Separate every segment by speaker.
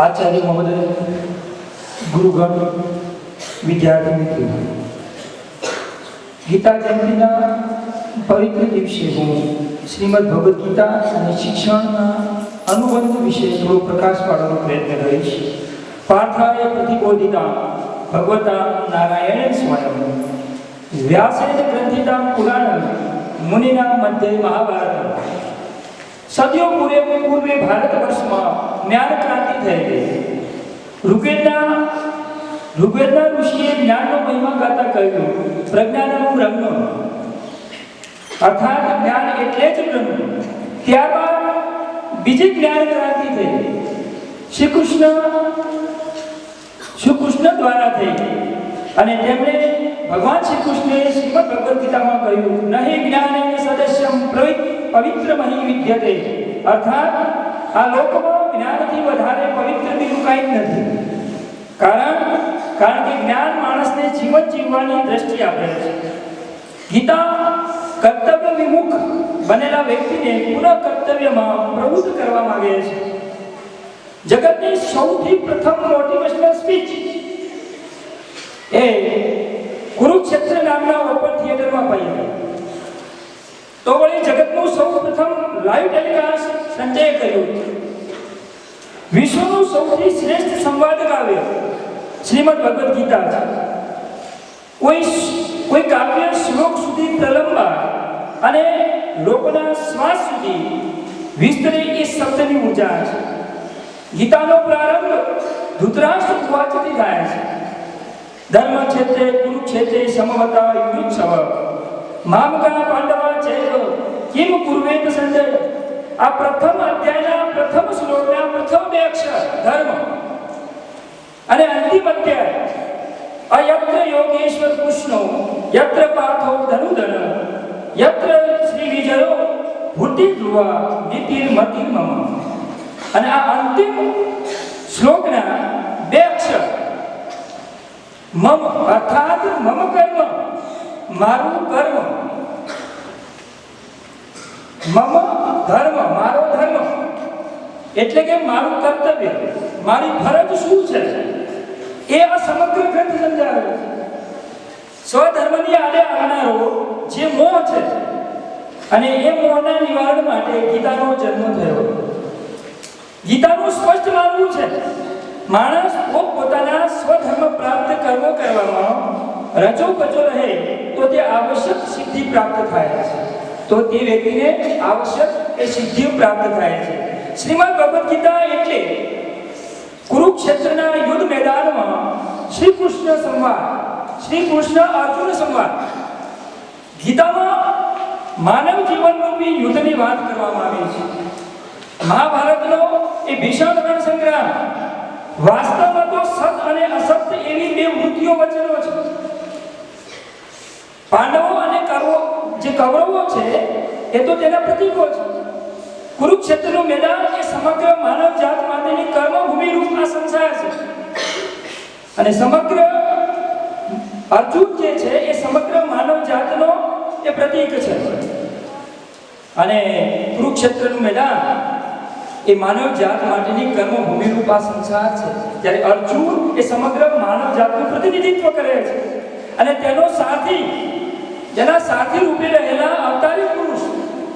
Speaker 1: આચાર્ય મહોદય, ગુરુગણ, વિદ્યાર્થી મિત્રો, ગીતા જયંતિના પવિત્ર દિવસે હું શ્રીમદ ભગવદ્ ગીતા અને શિક્ષણના અનુબંધ વિશે થોડો પ્રકાશ પાડવાનો પ્રયત્ન કરીશ. પાર્થાય પ્રતિબોધિતા ભગવતા નારાયણ સ્વયં વ્યાસેન ગ્રંથિતા પુરાણ મુનિના મધ્ય મહાભારત. સદીઓ પૂર્વે ભારત વર્ષમાં જ્ઞાન ક્રાંતિ થઈ ગઈ. ઋગ્વેદના ઋષિએ જ્ઞાનનો મહિમા ગાતા કહ્યું, પ્રજ્ઞાનમ બ્રહ્મ, અર્થાત જ્ઞાન એટલે જ બ્રહ્મ. ત્યારબાદ બીજી જ્ઞાન ક્રાંતિ થઈ, શ્રી કૃષ્ણ દ્વારા થઈ. અને તેમણે ભગવાન શ્રી કૃષ્ણે શ્રીમદ ભગવદ્ ગીતામાં કહ્યું, નહીં જ્ઞાનેન સદસ્યમ પવિત્રમહી વિદ્યતે, અર્થાત આ લોકમાં જ્ઞાનથી વધારે પવિત્ર બીજું કાંઈ જ નથી. કારણ કે જ્ઞાન માણસને જીવન જીવવાની દ્રષ્ટિ આપે છે. ગીતા કર્તવ્ય વિમુખ બનેલા વ્યક્તિને પુનઃ કર્તવ્યમાં પ્રવૃત્ત કરવા માંગે છે. જગતની સૌથી પ્રથમ મોટિવેશનલ સ્પીચ એ કુરુક્ષેત્ર નામના ઓપન થિયેટરમાં પડી. તો વળી જગતનું સૌ પ્રથમ લાઈવ ટેલિકાસ્ટ સંજય કર્યું. વિશ્વનું સૌથી શ્રેષ્ઠ સંવાદ કાવ્ય શ્રીમદ ભગવદ્ ગીતા છે. કોઈ કાવ્ય શ્લોક સુધી પ્રલંબા અને લોકોના શ્વાસ સુધી વિસ્તરે એ શબ્દની ઊર્જા છે. ગીતાનો પ્રારંભ ધૃતરાષ્ટ્ર ઉવાચથી થાય છે. ધર્મ ક્ષેત્રે કુરુક્ષેત્રે સમવતા યુયુત્સવ મામકા પાંડવા ચૈવ કિમ કુર્વેત સંજય. આ પ્રથમ અધ્યાયના પ્રથમ શ્લોકના પ્રથમ બે અક્ષર ધર્મ અને અંતિમ અધ્યાય અયત્ર યોગેશ્વર કૃષ્ણો યત્ર પાર્થો ધનુધન યત્ર શ્રી વિજયો ભૂતિ ધ્રુવા નીતિર મતિર મમ. અને આ અંતિમ શ્લોકના બે અક્ષર મમ, અર્થાત મમ કર્મ, મારું કર્મ, મમ ધર્મ, મારો ધર્મ એટલે કે મારું કર્તવ્ય, મારી ફરજ શું છે એ આ સમગ્ર ગ્રંથ સમજાવે છે. સ્વધર્મની આડે આવનારો જે મોહ છે અને એ મોહના નિવારણ માટે ગીતાનો જન્મ થયો. ગીતાનું સ્પષ્ટ માનવું છે, માણસ પોતાના સ્વધર્મ પ્રાપ્ત કર્મો કરવામાં રચોપચો રહે તો તે આવશ્યક સિદ્ધિ પ્રાપ્ત થાય છે. તો તે વ્યક્તિને આવશ્યક એ સિદ્ધિ પ્રાપ્ત થાય છે. શ્રીમદ ભગવદ્ ગીતા એટલે કુરુક્ષેત્રના યુદ્ધ મેદાનમાં શ્રી કૃષ્ણ સંવાદ, શ્રી કૃષ્ણ અર્જુન સંવાદ. ગીતામાં માનવ જીવનરૂપી યુદ્ધની વાત કરવામાં આવી છે. મહાભારતનો એ ભીષણ રણ સંગ્રામ વાસ્તવમાં તો સત અને અસત એવી બે વૃત્તિઓ વચ્ચેનો છે. પાંડવો અને કૌરવો છે એ તો તેના પ્રતીકો છે. કુરુક્ષેત્રનું મેદાન એ સમગ્ર માનવ જાત માટેની કર્મભૂમિ રૂપ આ સંસાર છે. અને સમગ્ર અર્જુન જે છે એ સમગ્ર માનવ જાતનો એ પ્રતીક છે. અને કુરુક્ષેત્રનું મેદાન એ માનવ જાત માટેની કર્મભૂમિ રૂપ આ સંસાર છે. જ્યારે અર્જુન એ સમગ્ર માનવ જાતનું પ્રતિનિધિત્વ કરે છે. અને તેનો સાથી, જેના સાથી રૂપે રહેલા અવતારી પુરુષ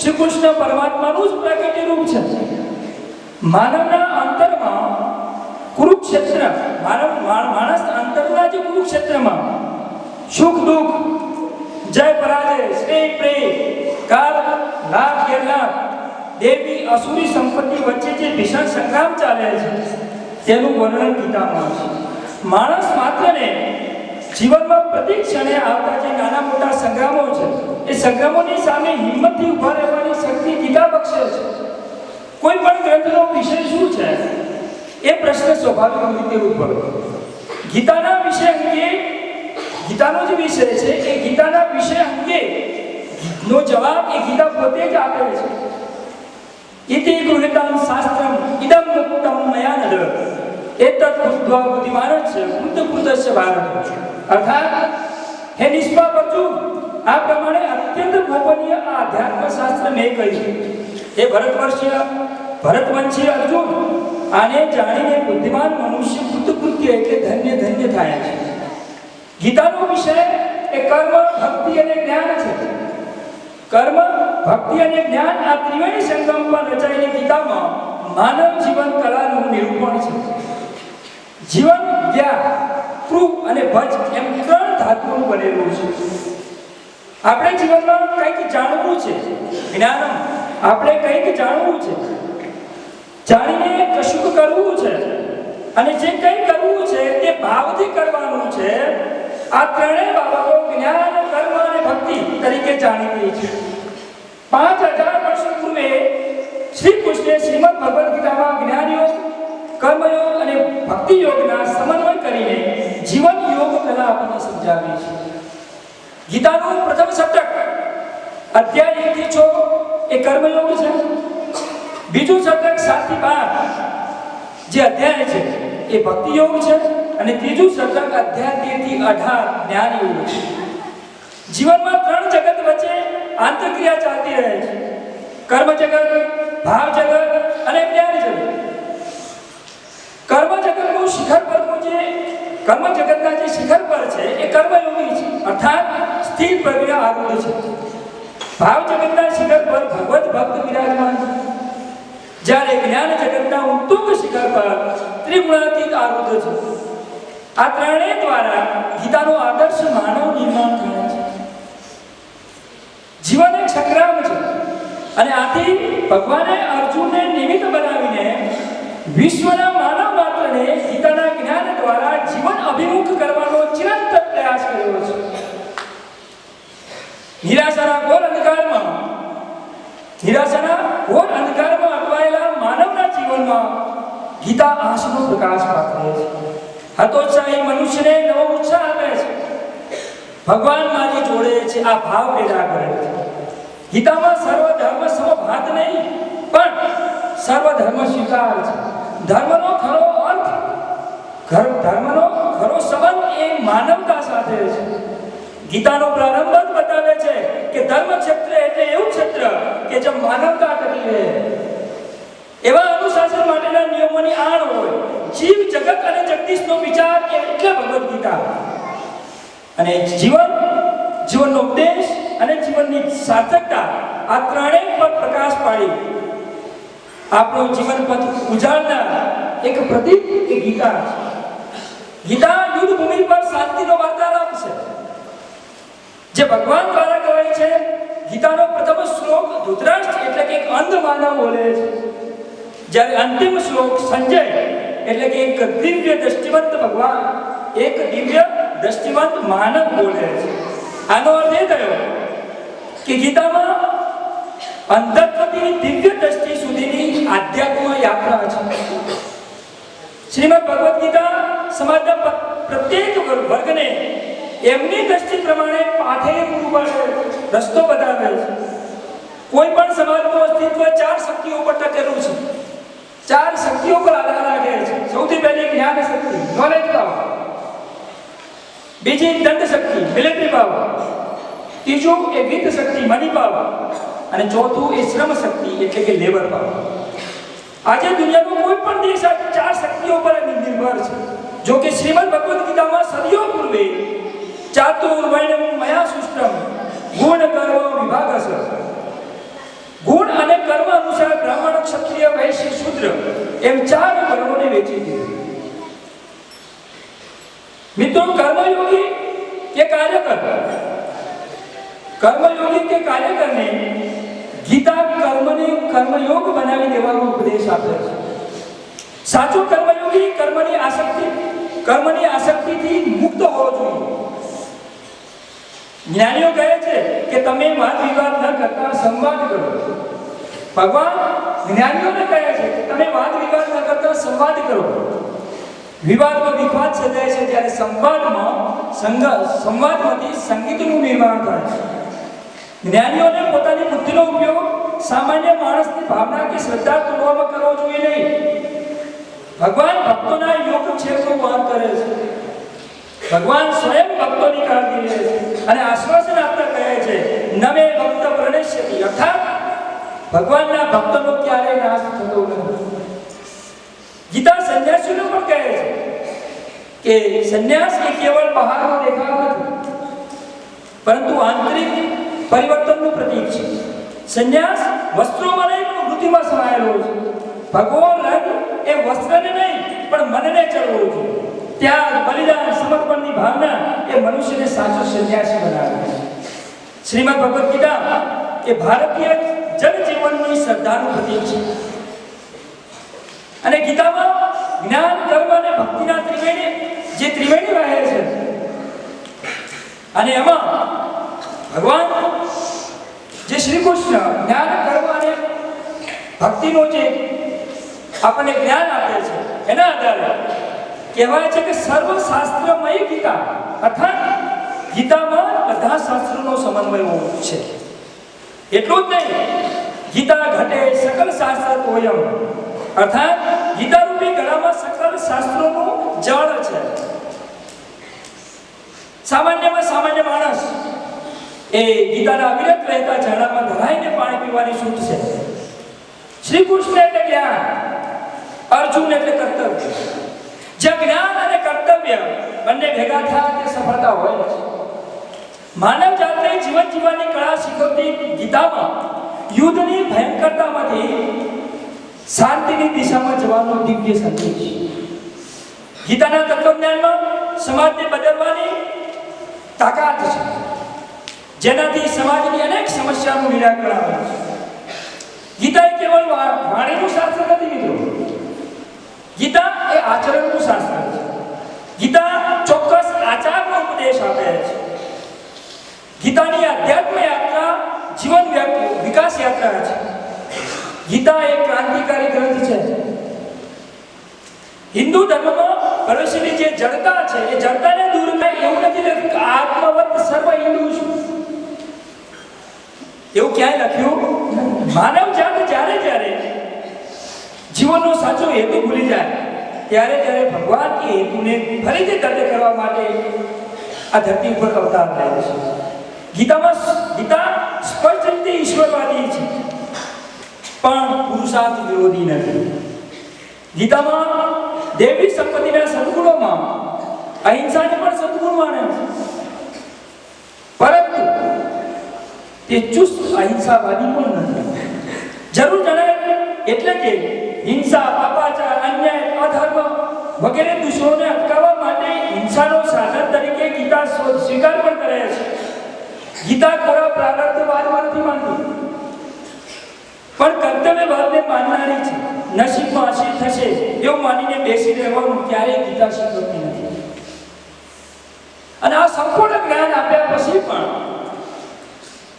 Speaker 1: શ્રી કૃષ્ણ પરમાત્માનું જ પ્રાકટ્ય રૂપ છે. માનવના અંતરમાં કુરુક્ષેત્ર, માણસ અંતરના જે કુરુક્ષેત્રમાં સુખ દુઃખ, જય પરાજય, સ્નેહ પ્રેમ, કાળ લાભ ગેરલાભ, દેવી અસુરી સંપત્તિ વચ્ચે જે ભીષણ સંગ્રામ ચાલે છે તેનું વર્ણન ગીતામાં છે. માણસ માત્રને જીવનમાં પ્રતિ ક્ષણે આવતા જે નાના મોટા સંગ્રામો છે એ સંગ્રામોની સામે હિંમતથી ઊભા રહેવાની શક્તિ ગીતા બક્ષે છે. કોઈ પણ ગ્રંથનો વિષય શું છે એ પ્રશ્ન સ્વાભાવિક રીતે ઉદ્ભવે. ગીતાના વિષય અંગે, ગીતાનો જે વિષય છે એ ગીતાના વિષય અંગે નો જવાબ એ ગીતા પોતે જ આપે છે. ઇતિ ગૃહીતં શાસ્ત્રમ ઇદં મુક્તં મયા નર એતત બુદ્ધ્વા બુદ્ધિમાનસ્ય કૃતકૃતસ્ય ભારત. અર્થાત હે નિષ્પાપ અર્જુન, આ પ્રમાણે અત્યંત ગોપનીય આ અધ્યાત્મ શાસ્ત્ર મેં કહ્યું. હે ભરતવંશીય અર્જુન, આને જાણીને બુદ્ધિમાન મનુષ્ય કૃતકૃત્ય એટલે ધન્ય ધન્ય થાય છે. ગીતાનો વિષય એ કર્મ, ભક્તિ અને જ્ઞાન છે. કર્મ, ભક્તિ અને જ્ઞાન આ ત્રિવેણી સંગમ પર રચાયેલી ગીતામાં માનવ જીવન કલાનું નિરૂપણ છે. જીવન જ્ઞાન, કૃપ અને ભજ એમ 3 ધાતુઓનું બનેલું છે. આપણે જીવનમાં કંઈક જાણવું છે, જ્ઞાન આપણે કંઈક જાણવું છે, જાણીને કશું કરવું છે, અને જે કંઈ કરવું છે તે ભાવથી કરવાનું છે. આ ત્રણેય બાબતો જ્ઞાન, કર્મ અને ભક્તિ તરીકે જાણીતી છે. 5000 વર્ષ પૂર્વે શ્રી કૃષ્ણે શ્રીમદ ભગવદ ગીતામાં જ્ઞાનયોગ, કર્મયોગ અને ભક્તિ યોગના સમન્વય કરીને જીવન યોગ કલા આપણને સમજાવી છે. ગીતાનું પ્રથમ શતક અધ્યાય 1 થી 6 એ કર્મયોગ છે. બીજું શતક 7 થી 12 જે અધ્યાય છે એ ભક્તિ યોગ છે, અને ત્રીજું શતક અધ્યાય 13 થી 18 જ્ઞાન યોગ છે. જીવનમાં 3 જગત વચ્ચે આંતરક્રિયા ચાલતી રહે છે: કર્મ જગત, ભાવ જગત અને જ્ઞાન જગત. કર્મ જગતનું શિખર પરનું જે કર્મ જગતના જે શિખર પર છે એ કર્મયોગી છે, અર્થાત સ્થિર પ્રજ્ઞા આરૂઢ છે. ભાવ જગતના શિખર પર ભગવત ભક્ત વિરાજમાન છે, જ્યારે જ્ઞાન જગતના ઉત્તુંગ શિખર પર ત્રિગુણાતીત આરૂઢ છે. આ ત્રણેય દ્વારા ગીતાનો આદર્શ માનવ નિર્માણ થાય છે. જીવન એક સંગ્રામ છે, અને આથી ભગવાને અર્જુનને નિમિત્ત બનાવીને વિશ્વના માનવ માત્રને ગીતાના જ્ઞાન દ્વારા જીવન અભિમુખ કરવાનો ચિરંતર પ્રયાસ કર્યો છે. નિરાશાના ઘોર અંધકારમાં અટવાયેલા માનવના જીવનમાં ગીતા આશાનો પ્રકાશ પાથરે છે. હતોત્સાહી મનુષ્યને નવો ઉત્સાહ આપે છે. ભગવાન મારી જોડે છે આ ભાવ પેદા કરે છે. ગીતામાં સર્વ ધર્મ સમભાત નહીં, પણ સર્વ ધર્મ સ્વીકાર છે. ધર્મનો ખરો અર્થ, ધર્મનો ખરો સંબંધ એ માનવતા સાથે છે. ગીતાનો પ્રારંભ જ બતાવે છે કે ધર્મ ક્ષેત્ર એટલે એવું ક્ષેત્ર કે જે માનવતા ટકી રહે. એવા અનુશાસન માટેના નિયમોની આણ હોય. જીવ, જગત અને જગદીશનો વિચાર એટલે ભગવદ ગીતા. અને જીવનનો ઉપદેશ અને જીવનની સાર્થકતા આ ત્રણેય પર પ્રકાશ પાડી આપણો જીવન પથ ઉજાળનાર એક પ્રતીક એ ગીતા છે. ગીતા યુદ્ધ ભૂમિ પર શાંતિનો વાર્તાલાપ છે, જે ભગવાન દ્વારા કહેવાય છે. ગીતાનો પ્રથમ શ્લોક ધૃતરાષ્ટ્ર એટલે કે એક અંધ માનવ બોલે છે, જ્યારે અંતિમ શ્લોક સંજય એટલે કે એક દિવ્ય દ્રષ્ટિવંત ભગવાન, એક દિવ્ય દ્રષ્ટિવંત માનવ બોલે છે. આનો અર્થ એ થયો કે ગીતામાં અંધત્વથી દિવ્ય દ્રષ્ટિ સુધીની આધ્યાત્મ યાત્રા છે. શ્રીમદ ભગવદ ગીતા સમાજના પ્રત્યેક વર્ગને એમની દ્રષ્ટિ પ્રમાણે પાથે પૂરું પાડે, રસ્તો બતાવે છે. કોઈ પણ સમાજનું અસ્તિત્વ 4 શક્તિઓ પર ટકેલું છે. 4 શક્તિઓ પર આધાર રાખે છે. સૌથી પહેલી જ્ઞાન શક્તિ, નોલેજ પાવર. બીજી દંડ શક્તિ, મિલિટરી પાવર. ત્રીજું એ વિત્ત શક્તિ, મની પાવર. અને ચોથું એ શ્રમ શક્તિ એટલે કે લેબર પાવર. આજે દુનિયાનો કોઈ પણ દેશ આ 4 શક્તિઓ પર નિર્ભર છે. જો કે શ્રીમદ ભગવદ ગીતામાં સદીઓ પૂર્વે ચાતુર્વર્ણ્યમ મયા સૃષ્ટમ ગુણ કર્મ વિભાગસ, ગુણ અને કર્મ અનુસાર બ્રાહ્મણ, ક્ષત્રિય, વૈશ્ય, શૂદ્ર એમ 4 વર્ણોને વહેંચી દીધું. મિત્રો, કર્મયોગી કે કાર્યકર, કર્મયોગી કે કાર્યકરને ગીતા કર્મયોગ બનાવી દેવાનો ઉપદેશ આપે છે. સાચો કર્મયોગી કર્મની આસક્તિથી મુક્ત હોવો જોઈએ. જ્ઞાનીઓ કહે છે કે તમે વાદ વિવાદ ન કરતા સંવાદ કરો. ભગવાન જ્ઞાનીઓને કહે છે કે તમે વાદ વિવાદ ન કરતા સંવાદ કરો. વિવાદમાં વિખવાદ સર્જાય છે, જ્યારે સંવાદમાંથી સંગીતનું નિર્માણ થાય છે. જ્ઞાનીઓને પોતાની બુદ્ધિનો ઉપયોગ સામાન્ય માણસની ભાવના કે શ્રદ્ધા તોડવામાં કરવો જોઈએ નહીં. ભગવાન ભક્તોના યોગક્ષેમનું વહન કરે છે. ભગવાન સ્વયં ભક્તોની કાળજી લે છે અને આશ્વાસન આપતા કહે છે, નમે ભક્ત પ્રણશ્યતિ, અર્થાત ભગવાનના ભક્તનો ક્યારેય નાશ થતો નથી. સંન્યાસીઓ પણ કહે છે કે સંન્યાસ એ કેવળ બહારનો દેખાવ નથી, પરંતુ આંતરિક પરિવર્તનનું પ્રતીક છે. સંન્યાસ વસ્ત્રોમાં નહીં પણ વૃત્તિમાં સમાયેલો છે. ભગવો રંગ એ વસ્ત્રને નહીં પણ મનને ચડવો છે. ત્યાગ, બલિદાન, સમર્પણની ભાવના એ મનુષ્યને સાચો સંન્યાસી બનાવે છે. શ્રીમદ ભગવદ ગીતા એ ભારતીય જનજીવનની શ્રદ્ધાનું પ્રતીક છે. અને ગીતામાં જ્ઞાન, કર્મ અને ભક્તિના ત્રિવેણી રહે છે. અને એમાં ભગવાન જે શ્રી કૃષ્ણ જ્ઞાન, કર્મ અને ભક્તિનો જે આપણને જ્ઞાન આપે છે, એના આધારે કહેવાય છે કે સર્વશાસ્ત્રમય ગીતા, અર્થાત ગીતામાં બધા શાસ્ત્રોનો સમન્વય છે. એટલું જ નહીં, ગીતા ઘટે સકલ શાસ્ત્ર તોયમ, અર્થાત ગીતા રૂપી ગળામાં સકલ શાસ્ત્રોનું જળ છે. સામાન્યમાં સામાન્ય માણસ એ ગીતાના અવિરત વહેતા ઝરણામાં ધરાઈને પાણી પીવાની છૂટ છે. શ્રી કૃષ્ણ એટલે જ્ઞાન, અર્જુન એટલે કર્તવ્ય. જે જ્ઞાન અને કર્તવ્ય બંને ભેગા થયા તે સફળતા હોય છે. માનવ જાતને જીવન જીવવાની કળા શીખવતી ગીતામાં યુદ્ધની ભયંકરતામાંથી શાંતિની દિશામાં જવાનો દિવ્ય સંદેશ. ગીતાના તત્વજ્ઞાનમાં સમાજને બદલવાની તાકાત છે, જેનાથી સમાજની અનેક સમસ્યાનું નિરાકરણ આવે છે. ગીતા એ કેવળ વાણીનું શાસ્ત્ર નથી મિત્રો, ગીતા એ આચરણનું શાસ્ત્ર છે. ગીતા ચોક્કસ આચારનો ઉપદેશ આપે છે. ગીતાની આધ્યાત્મ યાત્રા જીવન વિકાસ યાત્રા છે. ગીતા એક ક્રાંતિકારી ગ્રંથ છે. હિન્દુ ધર્મમાં પ્રવેશેલી જે જડતા છે એ જડતાને દૂર થાય એવું નથી લખ્યું કે આત્મવત સર્વ હિન્દુ છું, એવું ક્યાંય લખ્યું. માનવ જાત જ્યારે જીવનનો સાચો હેતુ ભૂલી જાય ત્યારે ભગવાન એ હેતુને ફરીથી દર્દ કરવા માટે આ ધરતી ઉપર અવતાર લે છે. ગીતા સ્પષ્ટ રીતે ઈશ્વરવાદી છે, પણ પુરુષાર્થ વિરોધી નથી. ગીતામાં દેવી સંપત્તિના સદગુણોમાં અહિંસાને પણ સદગુણ માને છે, પરંતુ તે ચુસ્ત અહિંસાવાદી પણ નથી. જરૂર જણાય એટલે કે હિંસા, પાપાચાર, અન્યાય, અધર્મ વગેરે દુષણોને અટકાવવા માટે હિંસાનો સાધન તરીકે ગીતા સ્વીકાર પણ કરે છે. ગીતા કોરા પ્રારબ્ધવાદમાં નથી માનતી, પણ કર્તવ્યવાદને માનનારી છે. નસીબમાં હશે થશે એવું માનીને બેસી રહેવાનું ક્યારેય ગીતા શીખવતી નથી. અને આ સંપૂર્ણ જ્ઞાન આપ્યા પછી પણ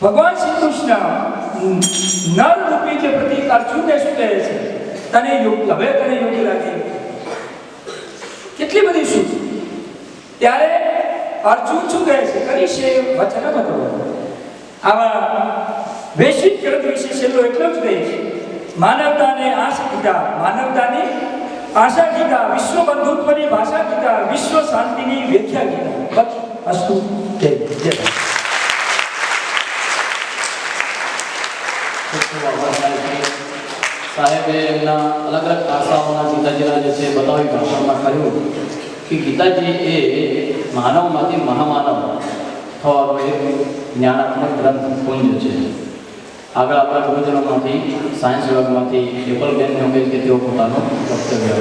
Speaker 1: ભગવાન શ્રી કૃષ્ણ નર રૂપી જે પ્રતીક અર્જુનને શું કહે છે, તને યોગ્ય લાગે કેટલી બધી શું. ત્યારે અર્જુન શું કહે છે, કરીશ એ વચન હતો. આવા વૈશ્વિક ગ્રંથ વિશે છેલ્લો એટલો જ કહીશ, માનવતાની આશા ગીતા, વિશ્વ બંધુત્વની ભાષા ગીતા, વિશ્વ શાંતિની વ્યાખ્યા ગીતા. બસ અસ્તુ જય જય.
Speaker 2: સાહેબે એમના અલગ અલગ ભાષાઓના ગીતાજીના જે છે બતાવી ભાષામાં કહ્યું કે ગીતાજી એ માનવમાંથી મહામાનવ થવાનો એક જ્ઞાનાત્મક ગ્રંથ પુંજ છે. આગળ આપણા ગુરુજનોમાંથી સાયન્સ વિભાગમાંથી એપલબેનને કહીશ કે તેઓ પોતાનું વક્તવ્ય